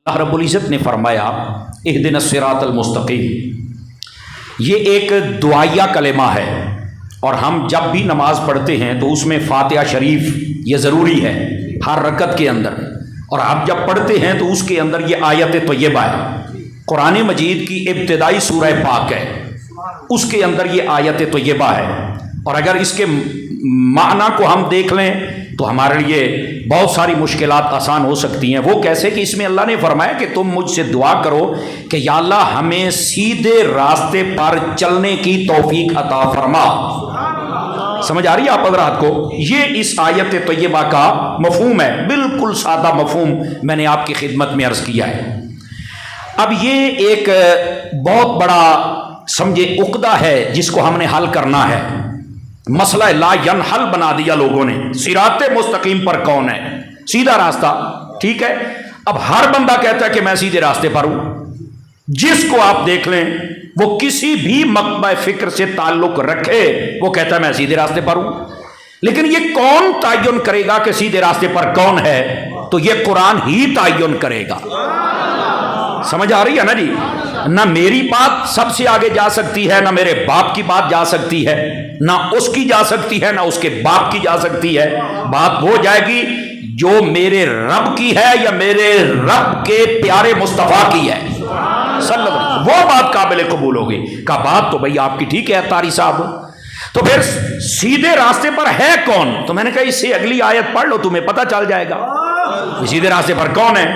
اللہ رب العزت نے فرمایا اہدنا الصراط المستقیم، یہ ایک دعائیہ کلمہ ہے اور ہم جب بھی نماز پڑھتے ہیں تو اس میں فاتحہ شریف یہ ضروری ہے ہر رکعت کے اندر، اور آپ جب پڑھتے ہیں تو اس کے اندر یہ آیت طیبہ ہے، قرآن مجید کی ابتدائی سورہ پاک ہے، اس کے اندر یہ آیت طیبہ ہے، اور اگر اس کے معنی کو ہم دیکھ لیں تو ہمارے لیے بہت ساری مشکلات آسان ہو سکتی ہیں۔ وہ کیسے کہ اس میں اللہ نے فرمایا کہ تم مجھ سے دعا کرو کہ یا اللہ ہمیں سیدھے راستے پر چلنے کی توفیق عطا فرما۔ سمجھ آ رہی ہے آپ حضرات کو؟ یہ اس آیت طیبہ کا مفہوم ہے، بالکل سادہ مفہوم میں نے آپ کی خدمت میں عرض کیا ہے۔ اب یہ ایک بہت بڑا سمجھے عقدہ ہے جس کو ہم نے حل کرنا ہے، مسئلہ لا ینحل بنا دیا لوگوں نے۔ صراط مستقیم پر کون ہے؟ سیدھا راستہ، ٹھیک ہے۔ اب ہر بندہ کہتا ہے کہ میں سیدھے راستے پر ہوں، جس کو آپ دیکھ لیں وہ کسی بھی مکتبہ فکر سے تعلق رکھے وہ کہتا ہے میں سیدھے راستے پر ہوں، لیکن یہ کون تعین کرے گا کہ سیدھے راستے پر کون ہے؟ تو یہ قرآن ہی تعین کرے گا۔ سمجھ آ رہی ہے نا جی؟ نہ میری بات سب سے آگے جا سکتی ہے، نہ میرے باپ کی بات جا سکتی ہے، نہ اس کی جا سکتی ہے، نہ اس کے باپ کی جا سکتی ہے۔ بات وہ جائے گی جو میرے رب کی ہے یا میرے رب کے پیارے مصطفیٰ کی ہے صلی اللہ علیہ وسلم، وہ بات قابل قبول ہوگی۔ کا بات تو بھئی آپ کی ٹھیک ہے تاری صاحب، تو پھر سیدھے راستے پر ہے کون؟ تو میں نے کہا اس سے اگلی آیت پڑھ لو تمہیں پتہ چل جائے گا سیدھے راستے پر کون ہے۔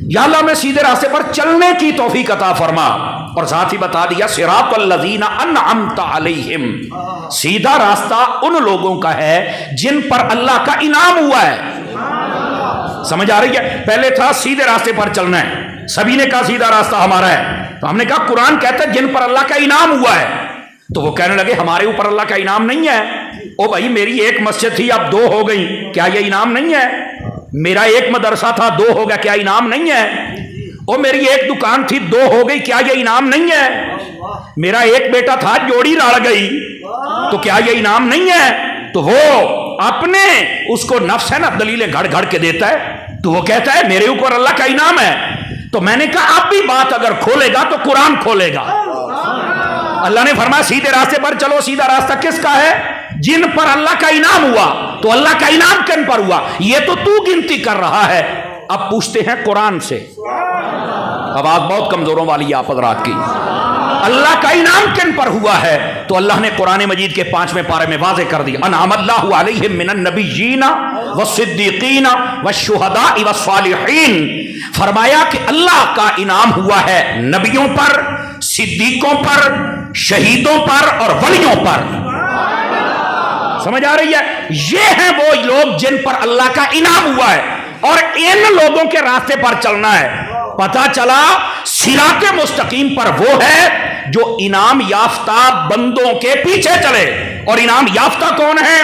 یا اللہ میں سیدھے راستے پر چلنے کی توفیق عطا فرما، اور ساتھ ہی بتا دیا صراط الذین انعمت علیہم، سیدھا راستہ ان لوگوں کا ہے جن پر اللہ کا انعام ہوا ہے۔ سمجھ آ رہی ہے؟ پہلے تھا سیدھے راستے پر چلنا ہے، سبھی نے کہا سیدھا راستہ ہمارا ہے، تو ہم نے کہا قرآن کہتا ہے جن پر اللہ کا انعام ہوا ہے، تو وہ کہنے لگے ہمارے اوپر اللہ کا انعام نہیں ہے۔ او بھائی میری ایک مسجد تھی اب 2 ہو گئی، کیا یہ انعام نہیں ہے؟ میرا ایک مدرسہ تھا 2 ہو گیا، کیا انعام نہیں ہے؟ او میری ایک دکان تھی 2 ہو گئی، کیا یہ انعام نہیں ہے؟ میرا ایک بیٹا تھا جوڑی رڑ گئی، تو کیا یہ انعام نہیں ہے؟ تو وہ اپنے اس کو نفس ہے نا دلیلیں گھڑ گھڑ کے دیتا ہے، تو وہ کہتا ہے میرے اوپر اللہ کا انعام ہے۔ تو میں نے کہا اب بھی بات اگر کھولے گا تو قرآن کھولے گا۔ اللہ نے فرمایا سیدھے راستے پر چلو، سیدھا راستہ کس کا ہے؟ جن پر اللہ کا انعام ہوا۔ تو اللہ کا انعام کن پر ہوا؟ یہ تو گنتی کر رہا ہے۔ اب پوچھتے ہیں قرآن سے، آواز بہت کمزوروں والی ہے آپ حضرات کی، اللہ کا انعام کن پر ہوا ہے؟ تو اللہ نے قرآن مجید کے 5ویں پارے میں واضح کر دیا، انعم اللہ علیہم من النبیین والصدیقین والشہداء والصالحین، فرمایا کہ اللہ کا انعام ہوا ہے نبیوں پر، صدیقوں پر، شہیدوں پر اور ولیوں پر۔ سمجھ آ رہی ہے؟ یہ ہیں وہ لوگ جن پر اللہ کا انعام ہوا ہے، اور ان لوگوں کے راستے پر چلنا ہے۔ پتہ چلا صراط مستقیم پر وہ ہے جو انعام یافتہ بندوں کے پیچھے چلے، اور انعام یافتہ کون ہیں؟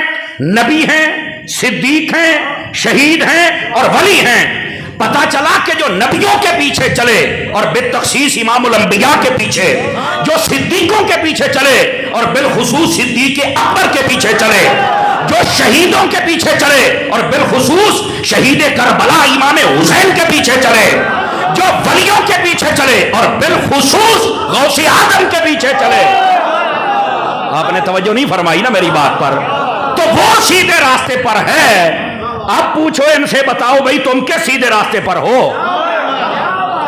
نبی ہیں، صدیق ہیں، شہید ہیں اور ولی ہیں۔ پتہ چلا کہ جو نبیوں کے پیچھے چلے اور بالتخصیص امام الانبیاء کے پیچھے، جو صدیقوں کے پیچھے چلے اور بالخصوص صدیق اکبر کے پیچھے چلے، جو شہیدوں کے پیچھے چلے اور بالخصوص شہید کربلا امام حسین کے پیچھے چلے، جو ولیوں کے پیچھے چلے اور بالخصوص غوث اعظم کے پیچھے چلے۔ آپ نے توجہ نہیں فرمائی نا میری بات پر؟ تو وہ سیدھے راستے پر ہے۔ اب پوچھو ان سے، بتاؤ بھئی تم کس سیدھے راستے پر ہو؟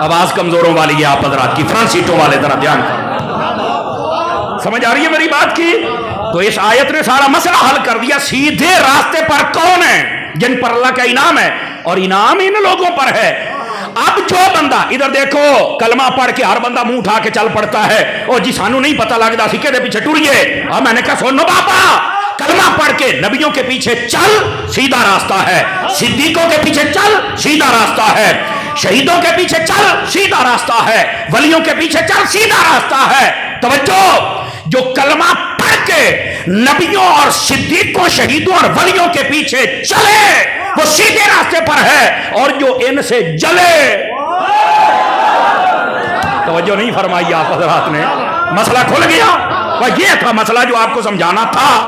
آواز کمزوروں والی ہے آپ حضرات کی، فرنٹ سیٹوں والے ذرا دھیان کرو۔ سمجھ آ رہی ہے میری بات کی؟ تو اس آیت نے سارا مسئلہ حل کر دیا، سیدھے راستے پر کون ہے؟ جن پر اللہ کا انعام ہے، اور انعام ان لوگوں پر ہے۔ اب جو بندہ ادھر دیکھو کلمہ پڑھ کے ہر بندہ منہ اٹھا کے چل پڑتا ہے، اور جی سانو نہیں پتہ لگتا سکے دے پیچھے ٹریے۔ اب میں نے کہا سنو بابا، کلمہ پڑھ کے نبیوں کے پیچھے چل، سیدھا راستہ ہے۔ صدیقوں کے پیچھے چل، سیدھا راستہ ہے۔ شہیدوں کے پیچھے چل، سیدھا راستہ ہے۔ ولیوں کے پیچھے چل، سیدھا راستہ ہے۔ توجہ، جو کلمہ پڑھ کے نبیوں اور صدیقوں، شہیدوں اور ولیوں کے پیچھے چلے وہ سیدھے راستے پر ہے، اور جو ان سے جلے، توجہ نہیں فرمائی آپ حضرات نے؟ مسئلہ کھل گیا؟ یہ تھا مسئلہ جو آپ کو سمجھانا تھا۔